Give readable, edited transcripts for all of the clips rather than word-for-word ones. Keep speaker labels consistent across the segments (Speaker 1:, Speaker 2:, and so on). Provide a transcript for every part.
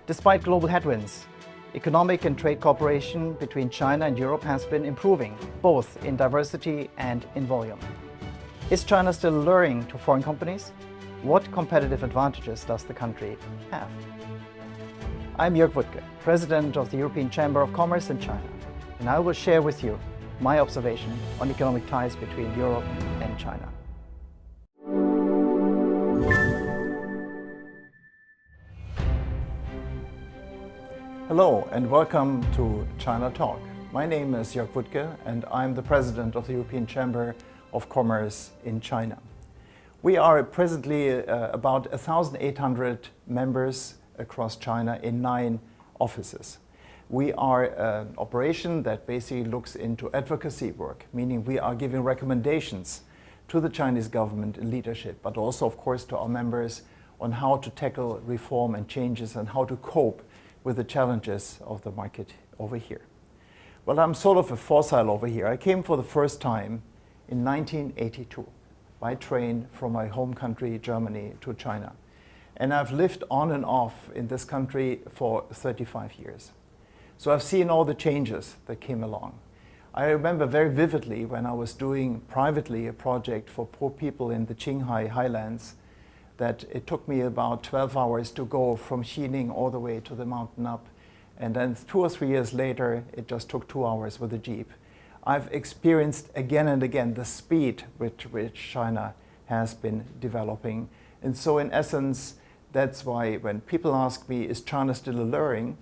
Speaker 1: Despite global headwinds, economic and trade cooperation between China and Europe has been improving, both in diversity and in volume. Is China still alluring to foreign companies? What competitive advantages does the country have? I'm Joerg Wuttke, President of the European Chamber of Commerce in China, and I will share with you my observation on economic ties between Europe and China. Hello and welcome to China Talk. My name is Joerg Wuttke and I'm the President of the European Chamber of Commerce in China. We are presently about 1,800 members across China in 9 offices. We are an operation that basically looks into advocacy work, meaning we are giving recommendations to the Chinese government and leadership, but also of course to our members on how to tackle reform and changes and how to cope with the challenges of the market over here. Well, I'm sort of a fossil over here. I came for the first time in 1982 by train from my home country, Germany, to China. And I've lived on and off in this country for 35 years. So I've seen all the changes that came along. I remember very vividly when I was doing privately a project for poor people in the Qinghai highlands that it took me about 12 hours to go from Xining all the way to the mountain up. And then 2 or 3 years later, it just took 2 hours with a jeep. I've experienced again and again the speed with which China has been developing. And so in essence, that's why when people ask me, is China still alluring?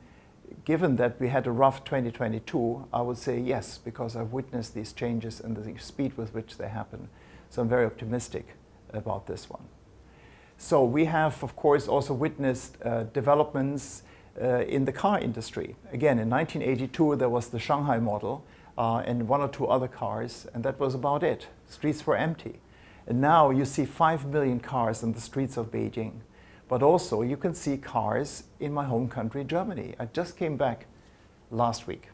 Speaker 1: Given that we had a rough 2022, I would say yes, because I've witnessed these changes and the speed with which they happen. So I'm very optimistic about this one. So we have, of course, also witnessed developments in the car industry. Again, in 1982, there was the Shanghai model and 1 or 2 other cars, and that was about it. Streets were empty. And now you see 5 million cars in the streets of Beijing. But also you can see cars in my home country, Germany. I just came back last week,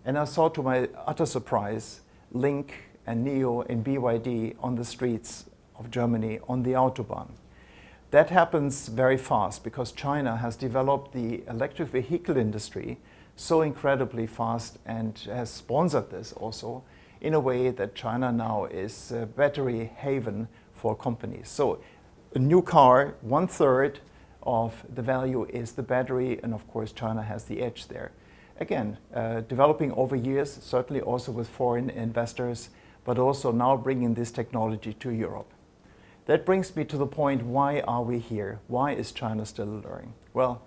Speaker 1: and I saw, to my utter surprise, Link and Neo and BYD on the streets of Germany on the Autobahn. That happens very fast because China has developed the electric vehicle industry so incredibly fast and has sponsored this also in a way that China now is a battery haven for companies. So a new car, 1/3 of the value is the battery, and of course China has the edge there. Again, developing over years, certainly also with foreign investors, but also now bringing this technology to Europe. That brings me to the point, why are we here? Why is China still alluring? Well,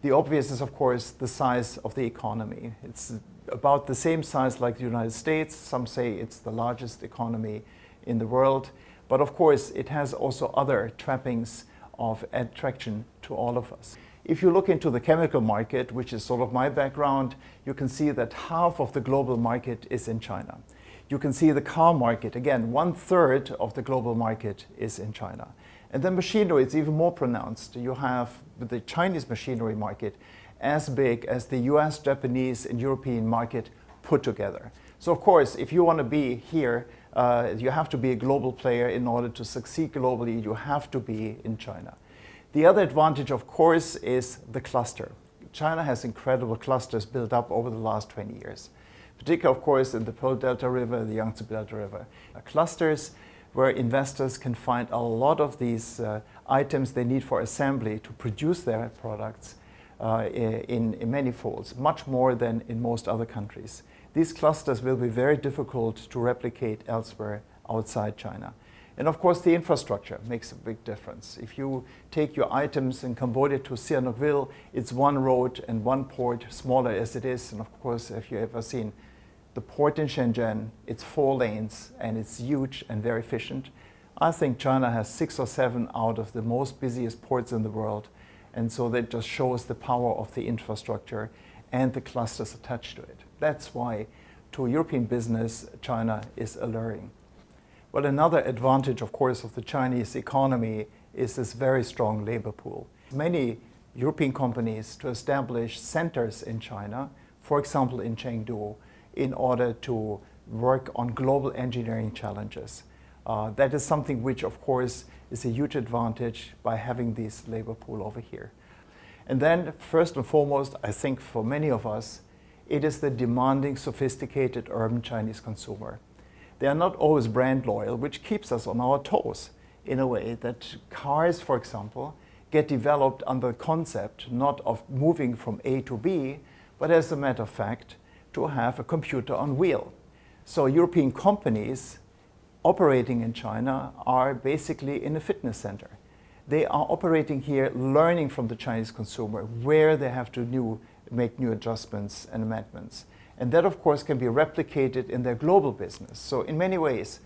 Speaker 1: the obvious is, of course, the size of the economy. It's about the same size like the United States. Some say it's the largest economy in the world. But of course, it has also other trappings of attraction to all of us. If you look into the chemical market, which is sort of my background, you can see that half of the global market is in China. You can see the car market, again, 1/3 of the global market is in China. And then machinery, it's even more pronounced. You have the Chinese machinery market as big as the US, Japanese, and European market put together. So of course, if you want to be here, you have to be a global player. In order to succeed globally, you have to be in China. The other advantage, of course, is the cluster. China has incredible clusters built up over the last 20 years. Particularly, of course, in the Pearl Delta River, the Yangtze Delta River. Clusters where investors can find a lot of these items they need for assembly to produce their products in many folds, much more than in most other countries. These clusters will be very difficult to replicate elsewhere outside China. And of course, the infrastructure makes a big difference. If you take your items in Cambodia to Sihanoukville, it's 1 road and 1 port, smaller as it is. And of course, if you've ever seen the port in Shenzhen, it's 4 lanes and it's huge and very efficient. I think China has 6 or 7 out of the most busiest ports in the world. And so that just shows the power of the infrastructure and the clusters attached to it. That's why, to European business, China is alluring. Well, another advantage, of course, of the Chinese economy is this very strong labor pool. Many European companies to establish centers in China, for example in Chengdu, in order to work on global engineering challenges. That is something which, of course, is a huge advantage by having this labor pool over here. And then, first and foremost, I think for many of us, it is the demanding, sophisticated urban Chinese consumer. They are not always brand loyal, which keeps us on our toes in a way that cars, for example, get developed under the concept not of moving from A to B, but as a matter of fact, to have a computer on wheel. So European companies operating in China are basically in a fitness center. They are operating here, learning from the Chinese consumer where they have to make new adjustments and amendments. And that, of course, can be replicated in their global business. So in many ways,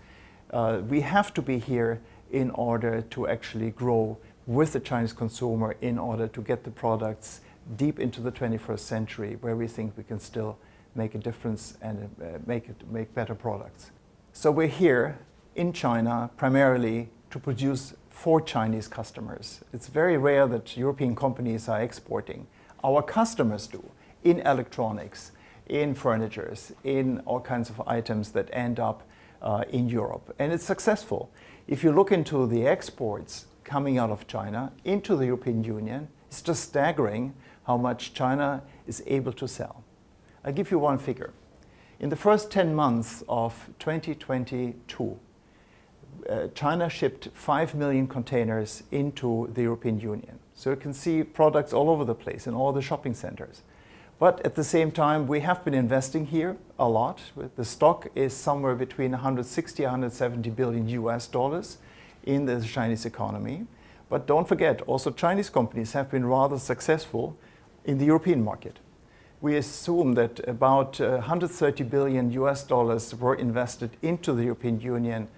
Speaker 1: we have to be here in order to actually grow with the Chinese consumer, in order to get the products deep into the 21st century, where we think we can still make a difference and make better products. So we're here in China primarily to produce for Chinese customers. It's very rare that European companies are exporting. Our customers do, in electronics, in furnitures, in all kinds of items that end up in Europe. And it's successful. If you look into the exports coming out of China into the European Union, it's just staggering how much China is able to sell. I'll give you one figure. In the first 10 months of 2022, China shipped 5 million containers into the European Union. So you can see products all over the place in all the shopping centers. But at the same time, we have been investing here a lot. The stock is somewhere between 160, 170 billion US dollars in the Chinese economy. But don't forget, also Chinese companies have been rather successful in the European market. We assume that about 130 billion US dollars were invested into the European Union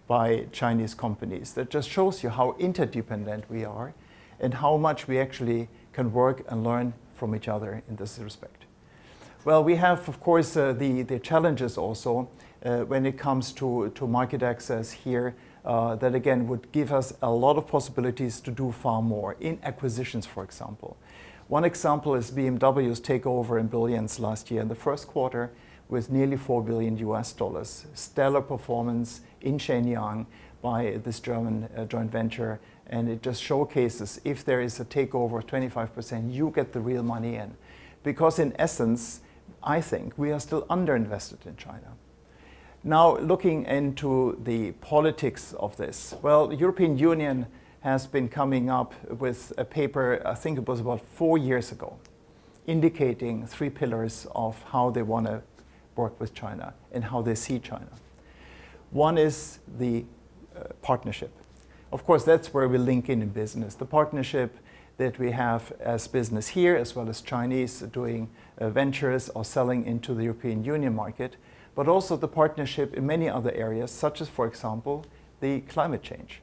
Speaker 1: by Chinese companies. That just shows you how interdependent we are and how much we actually can work and learn from each other in this respect. Well, we have, of course, the challenges also when it comes to market access here that again would give us a lot of possibilities to do far more in acquisitions, for example. One example is BMW's takeover in Brilliance last year in the first quarter with nearly 4 billion US dollars. Stellar performance in Shenyang by this German joint venture, and it just showcases if there is a takeover of 25%, you get the real money in. Because in essence, I think we are still underinvested in China. Now, looking into the politics of this, well, the European Union has been coming up with a paper, I think it was about 4 years ago, indicating 3 pillars of how they want to work with China and how they see China. One is the partnership. Of course, that's where we link in business. The partnership that we have as business here, as well as Chinese doing ventures or selling into the European Union market, but also the partnership in many other areas, such as, for example, the climate change.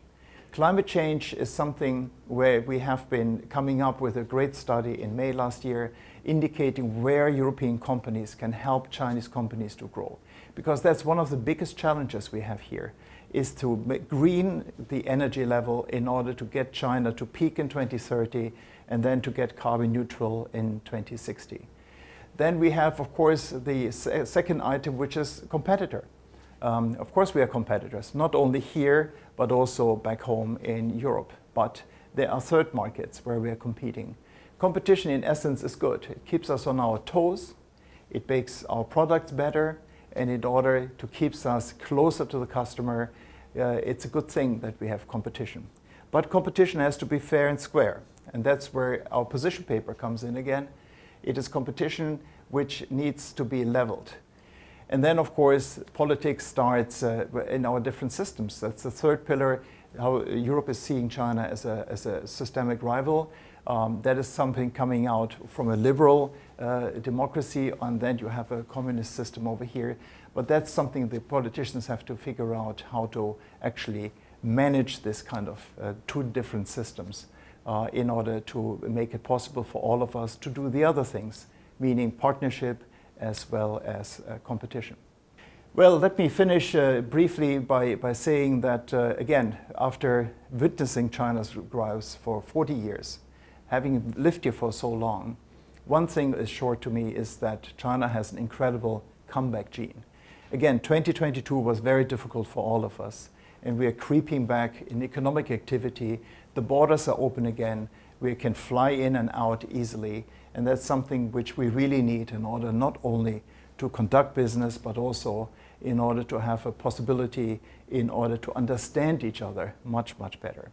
Speaker 1: Climate change is something where we have been coming up with a great study in May last year, indicating where European companies can help Chinese companies to grow. Because that's one of the biggest challenges we have here, is to green the energy level in order to get China to peak in 2030 and then to get carbon neutral in 2060. Then we have, of course, the second item, which is competitor. Of course, we are competitors, not only here, but also back home in Europe. But there are third markets where we are competing. Competition, in essence, is good. It keeps us on our toes. It makes our products better. And in order to keep us closer to the customer, it's a good thing that we have competition. But competition has to be fair and square. And that's where our position paper comes in again. It is competition which needs to be leveled. And then, of course, politics starts in our different systems. That's the third pillar, how Europe is seeing China as a systemic rival. That is something coming out from a liberal democracy, and then you have a communist system over here. But that's something the politicians have to figure out how to actually manage this kind of 2 different systems in order to make it possible for all of us to do the other things, meaning partnership as well as competition. Well, let me finish briefly by saying that, again, after witnessing China's growth for 40 years, having lived here for so long, one thing is sure to me is that China has an incredible comeback gene. Again, 2022 was very difficult for all of us, and we are creeping back in economic activity. The borders are open again. we can fly in and out easily, and that's something which we really need in order not only to conduct business, but also in order to have a possibility in order to understand each other much, much better.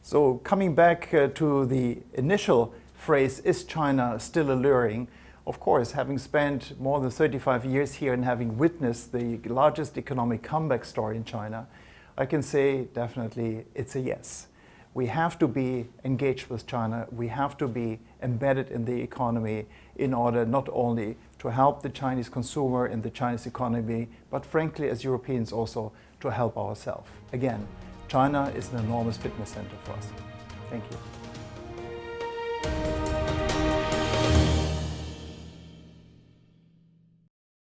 Speaker 1: So coming back to the initial phrase, is China still alluring? Of course, having spent more than 35 years here and having witnessed the largest economic comeback story in China, I can say definitely it's a yes. We have to be engaged with China. We have to be embedded in the economy in order not only to help the Chinese consumer in the Chinese economy, but frankly, as Europeans also to help ourselves. Again, China is an enormous fitness center for us. Thank you.